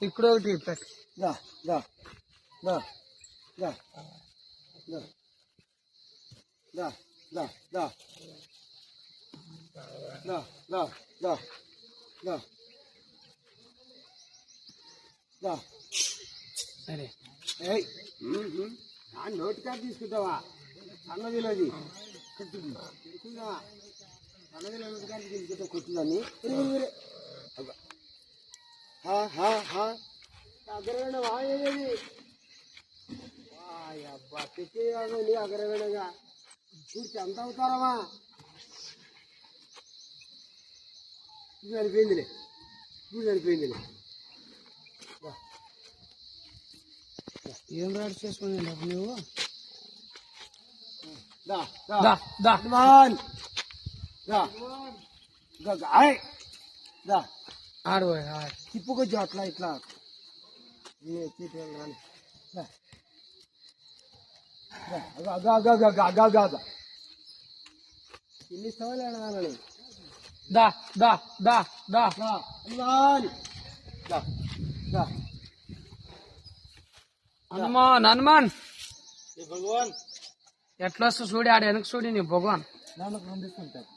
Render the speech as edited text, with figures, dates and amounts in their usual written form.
ఇక్కడ ఒకటి పెట్టు. సరే నోటి కాడ తీసుకుంటావా అన్నదిలోది తెలుసుకుందావా అన్నదిలో నోటి కాడ తీసుకుంటా కొట్టిందని అగ్రవేణవా ఏది అబ్బా పెట్టేది అగ్రవేణగా చూసి ఎంత అవుతారమ్మా ఇప్పుడు చనిపోయిందిలే ఏం రాడు చేసుకుని నువ్వు ఆడు తిప్పుకొచ్చి అట్లా ఇట్లా ఎన్ని సవాలు అడగాలని హనుమాన్ భగవాన్ ఎట్లా వస్తు చూడి ఆడ వెనక చూడి నీ భగవాన్ దానికి పంపిస్తుంటారు